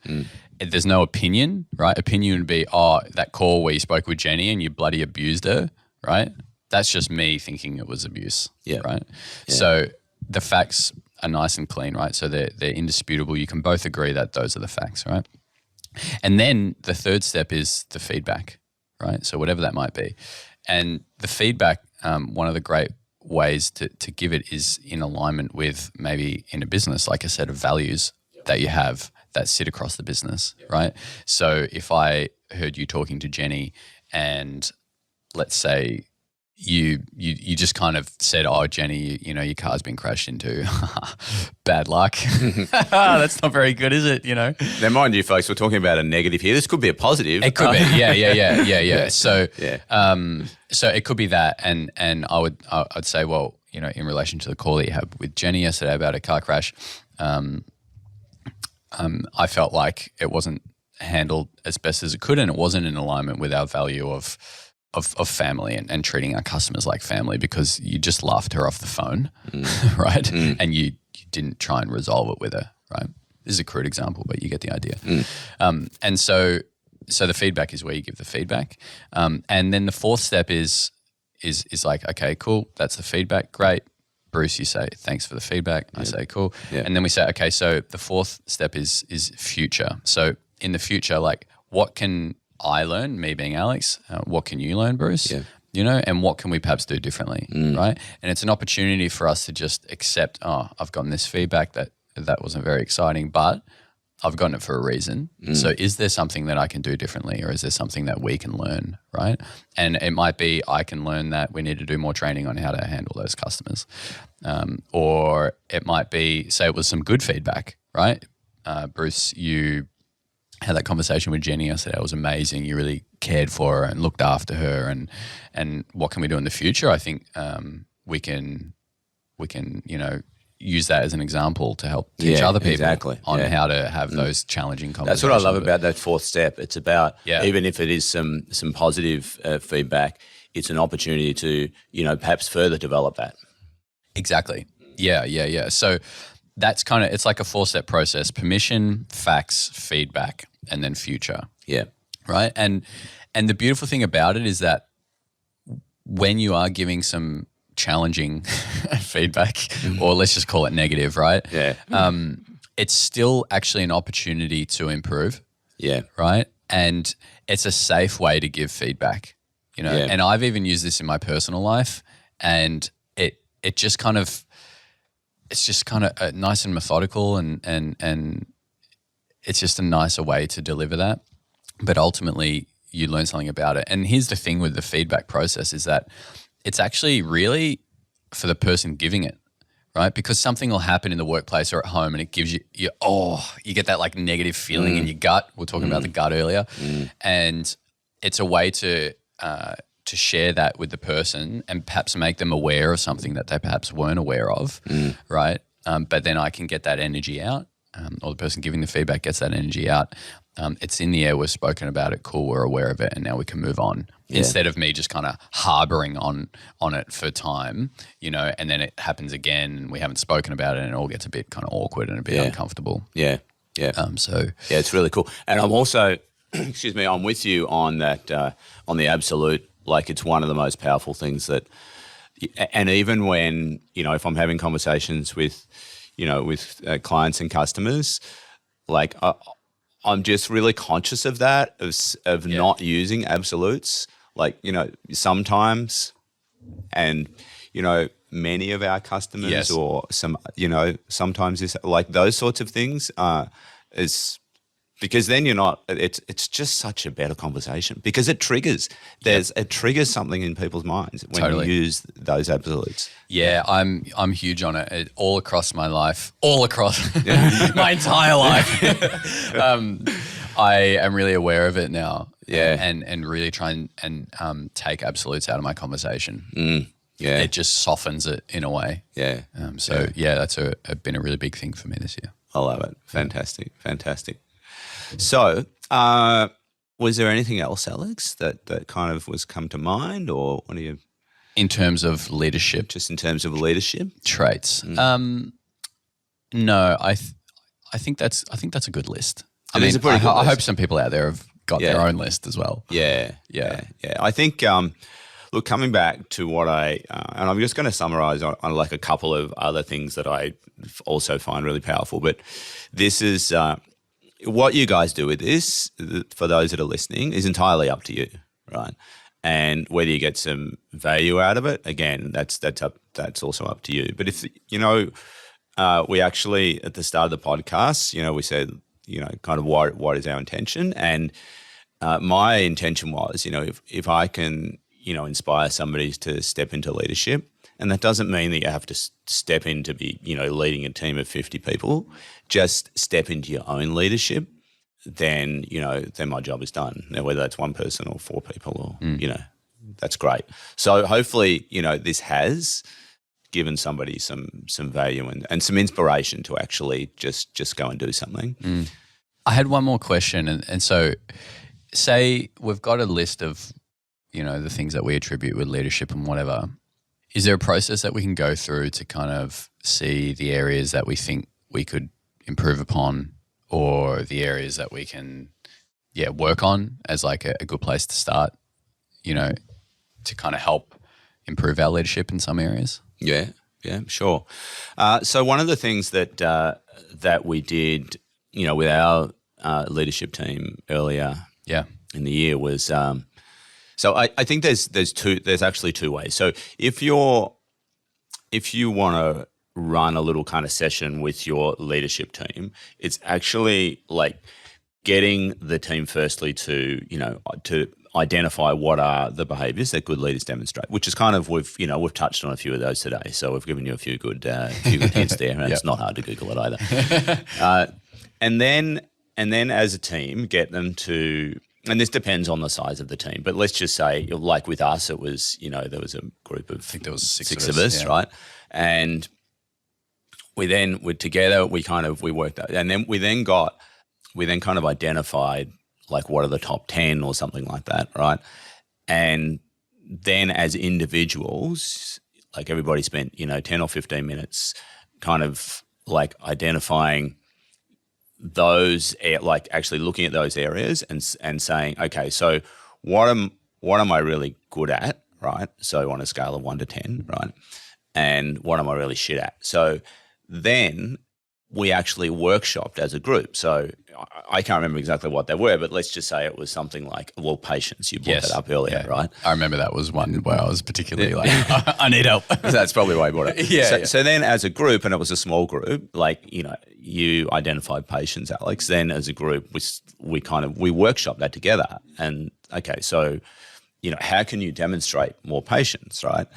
There's no opinion, right? Opinion would be, that call where you spoke with Jenny and you bloody abused her, right? That's just me thinking it was abuse, right? Yeah. So the facts are nice and clean, right? So they're indisputable. You can both agree that those are the facts, right? And then the third step is the feedback, right? So whatever that might be. And the feedback, one of the great ways to give it is in alignment with, maybe in a business, like I said, of values that you have that sit across the business, right? So if I heard you talking to Jenny and let's say you just kind of said, Jenny, you know, your car's been crashed into. Bad luck. That's not very good, is it? You know. Now, mind you, folks, we're talking about a negative here. This could be a positive. It could be. Yeah. So, Yeah. So it could be that, and I'd say, well, you know, in relation to the call that you had with Jenny yesterday about a car crash, I felt like it wasn't handled as best as it could, and it wasn't in alignment with our value of family and treating our customers like family, because you just laughed her off the phone, right? And you didn't try and resolve it with her, right? This is a crude example, but you get the idea. And so the feedback is where you give the feedback. And then the fourth step is like, okay, cool, that's the feedback, great. Bruce, you say, thanks for the feedback. I say, cool. Yeah. And then we say, okay, so the fourth step is future. So in the future, like, what can I learn, me being Alex, what can you learn, Bruce? Yeah. You know, and what can we perhaps do differently, right? And it's an opportunity for us to just accept, I've gotten this feedback that wasn't very exciting, but I've gotten it for a reason. So is there something that I can do differently, or is there something that we can learn, right? And it might be I can learn that we need to do more training on how to handle those customers. Or it might be, say it was some good feedback, right? Bruce, you had that conversation with Jenny. I said it was amazing. You really cared for her and looked after her. And what can we do in the future? I think we can you know, use that as an example to help teach other people on how to have those challenging conversations. That's what I love about that fourth step. It's about, even if it is some positive feedback, it's an opportunity to, you know, perhaps further develop that. Exactly. Yeah. So that's kind of, it's like a 4-step process: permission, facts, feedback, and then future. Yeah. Right. And the beautiful thing about it is that when you are giving some challenging feedback, or let's just call it negative, right? Yeah. It's still actually an opportunity to improve. Yeah. Right. And it's a safe way to give feedback, you know, and I've even used this in my personal life, and it just kind of, it's just kind of nice and methodical, and it's just a nicer way to deliver that. But ultimately you learn something about it. And here's the thing with the feedback process is that it's actually really for the person giving it, right? Because something will happen in the workplace or at home and it gives you you get that like negative feeling in your gut. We were talking about the gut earlier. And it's a way to share that with the person and perhaps make them aware of something that they perhaps weren't aware of, right? But then I can get that energy out, or the person giving the feedback gets that energy out. It's in the air, we've spoken about it, cool, we're aware of it, and now we can move on. Yeah. Instead of me just kind of harboring on it for time, and then it happens again and we haven't spoken about it and it all gets a bit kind of awkward and a bit uncomfortable. Yeah. It's really cool. And I'm also, excuse me, I'm with you on that, on the absolute, like it's one of the most powerful things that, and even when, if I'm having conversations with, with clients and customers, like I'm just really conscious of that, of not using absolutes, like, sometimes, and, many of our customers or some, sometimes is like those sorts of things is because then you're not, it's just such a better conversation because it triggers, it triggers something in people's minds when you use those absolutes. Yeah, I'm huge on it all across my life, my entire life. I am really aware of it now. Yeah. And really try and take absolutes out of my conversation. Yeah. It just softens it in a way. Yeah. That's been a really big thing for me this year. I love it. Fantastic. So, was there anything else, Alex, that kind of was come to mind, or what do you? In terms of leadership, just in terms of leadership traits. No, I think that's a good list. I hope some people out there have got their own list as well. Yeah. I think. Look, coming back to what and I'm just going to summarize on like a couple of other things that I also find really powerful, but this is what you guys do with this, for those that are listening, is entirely up to you, right? And whether you get some value out of it, again, that's also up to you. But if, we actually, at the start of the podcast, we said, kind of what is our intention? And my intention was, if I can, inspire somebody to step into leadership. And that doesn't mean that you have to step in to be, leading a team of 50 people. Just step into your own leadership, then my job is done. Now, whether that's one person or 4 people or, that's great. So hopefully, this has given somebody some value and some inspiration to actually just go and do something. I had one more question. And so say we've got a list of, the things that we attribute with leadership and whatever. Is there a process that we can go through to kind of see the areas that we think we could improve upon, or the areas that we can, work on as like a good place to start, to kind of help improve our leadership in some areas? Yeah, sure. So one of the things that we did, with our leadership team earlier in the year was so I think there's actually 2 ways. So if you want to run a little kind of session with your leadership team, it's actually like getting the team firstly to identify what are the behaviours that good leaders demonstrate, which is kind of we've touched on a few of those today. So we've given you a few good hints there, and it's not hard to Google it either. And then as a team, get them to. And this depends on the size of the team, but let's just say, like with us, it was, there was a group of, I think there was six of us, right? And we then were together, we worked out, and then we then kind of identified like what are the top 10 or something like that, right? And then as individuals, like everybody spent, 10 or 15 minutes kind of like identifying those, like actually looking at those areas and saying, okay, so what am I really good at, right? So on a scale of 1 to 10, right? And what am I really shit at? So then we actually workshopped as a group. So I can't remember exactly what they were, but let's just say it was something like, patience. You brought that up earlier, right? I remember that was one where I was particularly like, I need help. That's probably why I brought it. So then as a group, and it was a small group, like, you identified patience, Alex. Then as a group, we workshopped that together. And okay, so, how can you demonstrate more patience, right?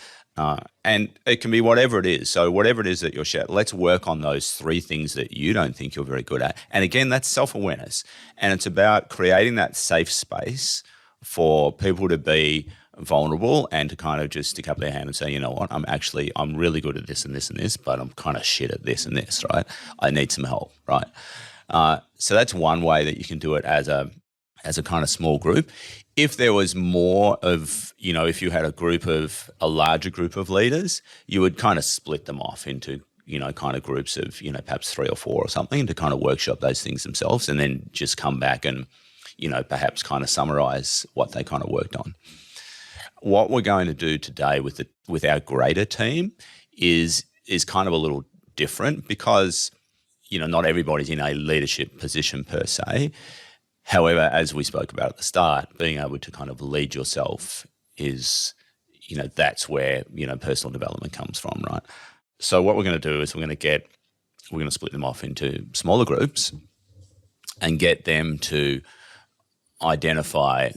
And it can be whatever it is. So whatever it is that you're sharing, let's work on those 3 things that you don't think you're very good at. And again, that's self-awareness. And it's about creating that safe space for people to be vulnerable and to kind of just stick up their hand and say, you know what, I'm really good at this and this and this, but I'm kind of shit at this and this, right? I need some help, right? So that's one way that you can do it as a kind of small group. If there was more of, if you had a larger group of leaders, you would kind of split them off into, kind of groups of, perhaps 3 or 4 or something to kind of workshop those things themselves and then just come back and, perhaps kind of summarize what they kind of worked on. What we're going to do today with our greater team is kind of a little different because, not everybody's in a leadership position per se. However, as we spoke about at the start, being able to kind of lead yourself is, that's where, personal development comes from, right? So what we're going to do is we're going to split them off into smaller groups and get them to identify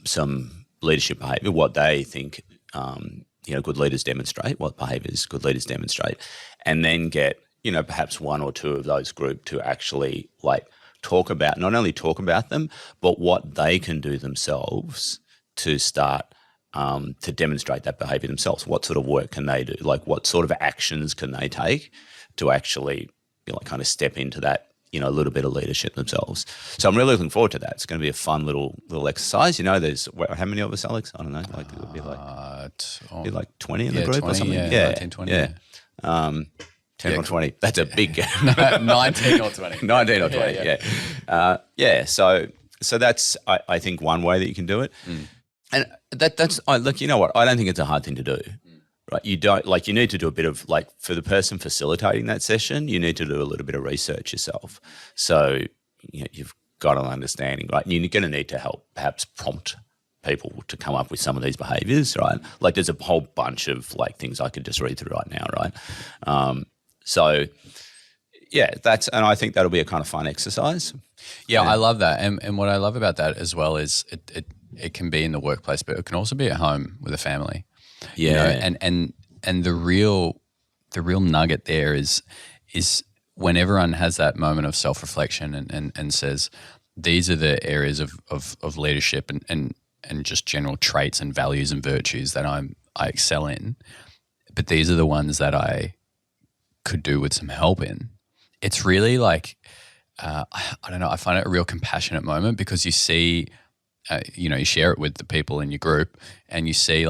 some leadership behavior, what they think, good leaders demonstrate, what behaviors good leaders demonstrate, and then get, perhaps 1 or 2 of those group to actually not only talk about them, but what they can do themselves to start to demonstrate that behavior themselves. What sort of work can they do? What sort of actions can they take to actually kind of step into that, a little bit of leadership themselves. So I'm really looking forward to that. It's going to be a fun little exercise. There's how many of us, Alex? I don't know. It'll be like 20 in the group 20, or something. Yeah, 19, 20. Yeah. 10 or 20. That's a big 19 or 20. 19 or 20, yeah. So that's, I think, one way that you can do it. And that's, look, you know what? I don't think it's a hard thing to do. Right, you need to do a bit of for the person facilitating that session, you need to do a little bit of research yourself. So you've got an understanding, right? You're going to need to help perhaps prompt people to come up with some of these behaviors, right? There's a whole bunch of things I could just read through right now, right? So yeah, and I think that'll be a kind of fun exercise. Yeah, I love that. And what I love about that as well is it can be in the workplace, but it can also be at home with a family. Yeah. And the real nugget there is when everyone has that moment of self-reflection and says, these are the areas of leadership and just general traits and values and virtues that I excel in, but these are the ones that I could do with some help in. It's really I don't know, I find it a real compassionate moment because you see, you share it with the people in your group and you see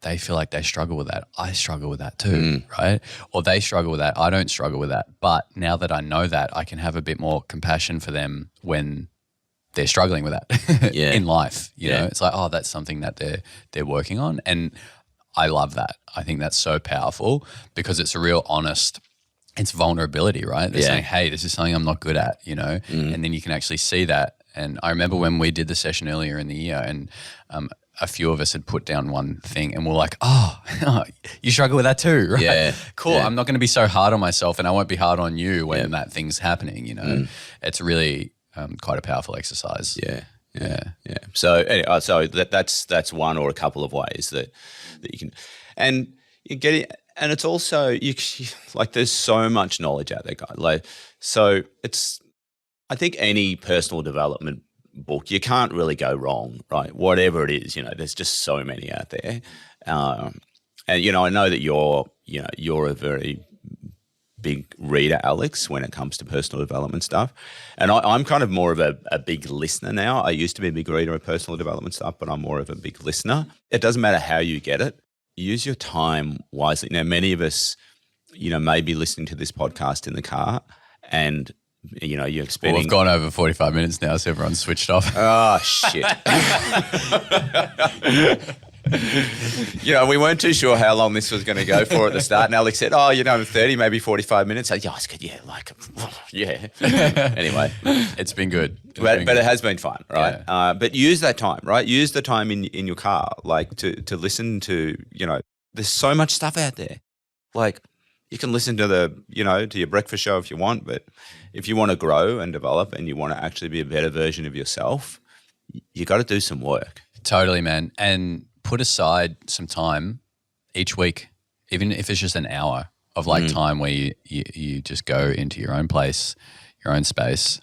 they feel like they struggle with that. I struggle with that too, right? Or they struggle with that. I don't struggle with that. But now that I know that, I can have a bit more compassion for them when they're struggling with that in life. You know, it's that's something that they're working on. And I love that. I think that's so powerful because it's a real honest, it's vulnerability, right? They're saying, hey, this is something I'm not good at, and then you can actually see that. And I remember when we did the session earlier in the year and a few of us had put down one thing and we're like, oh, you struggle with that too, right? Yeah. Cool. Yeah. I'm not going to be so hard on myself and I won't be hard on you when that thing's happening, It's really quite a powerful exercise. Yeah. So anyway, that's one or a couple of ways that you can, and you get it. And it's also there's so much knowledge out there, guys. So I think any personal development book, you can't really go wrong, right? Whatever it is, there's just so many out there. And I know that you're a very big reader, Alex, when it comes to personal development stuff. And I'm kind of more of a big listener now. I used to be a big reader of personal development stuff, but I'm more of a big listener. It doesn't matter how you get it. Use your time wisely. Now, many of us, may be listening to this podcast in the car and, you're spending... Well, we've gone over 45 minutes now, so everyone's switched off. Oh, shit. We weren't too sure how long this was going to go for at the start. And Alex said, 30, maybe 45 minutes. So, yeah, I said, yeah. Anyway. It's been good. But it has been fun, right? Yeah. But use that time, right? Use the time in your car, to listen to, there's so much stuff out there. You can listen to to your breakfast show if you want, but if you want to grow and develop and you want to actually be a better version of yourself, you got to do some work. Totally, man. And put aside some time each week, even if it's just an hour of like time where you just go into your own place, your own space,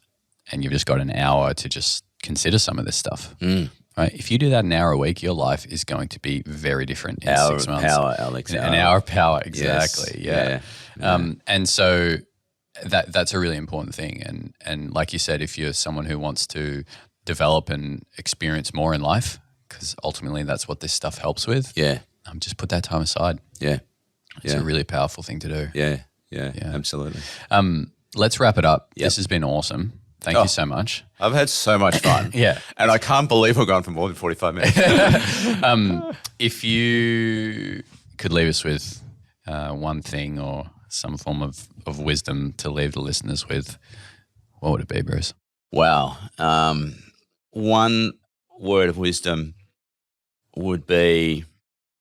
and you've just got an hour to just consider some of this stuff. Right? If you do that an hour a week, your life is going to be very different in 6 months. Power, Alex. An hour of power, exactly. Yes. Yeah. And so that's a really important thing. And like you said, if you're someone who wants to develop and experience more in life, because ultimately that's what this stuff helps with. Yeah. Just put that time aside. Yeah. It's a really powerful thing to do. Yeah. Absolutely. Let's wrap it up. Yep. This has been awesome. Thank you so much. I've had so much fun. Yeah. And I can't believe we've gone for more than 45 minutes. If you could leave us with one thing or some form of wisdom to leave the listeners with, what would it be, Bruce? Wow. One word of wisdom would be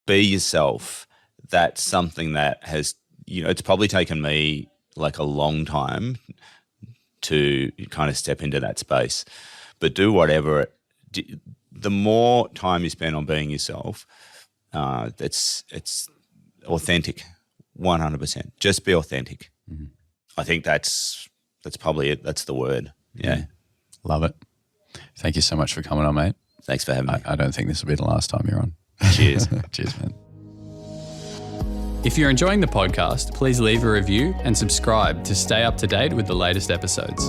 yourself. That's something that has, it's probably taken me like a long time to kind of step into that space. But do whatever. The more time you spend on being yourself, it's authentic, 100%. Just be authentic. Mm-hmm. I think that's probably it. That's the word. Yeah. Love it. Thank you so much for coming on, mate. Thanks for having me. I don't think this will be the last time you're on. Cheers. Cheers, man. If you're enjoying the podcast, please leave a review and subscribe to stay up to date with the latest episodes.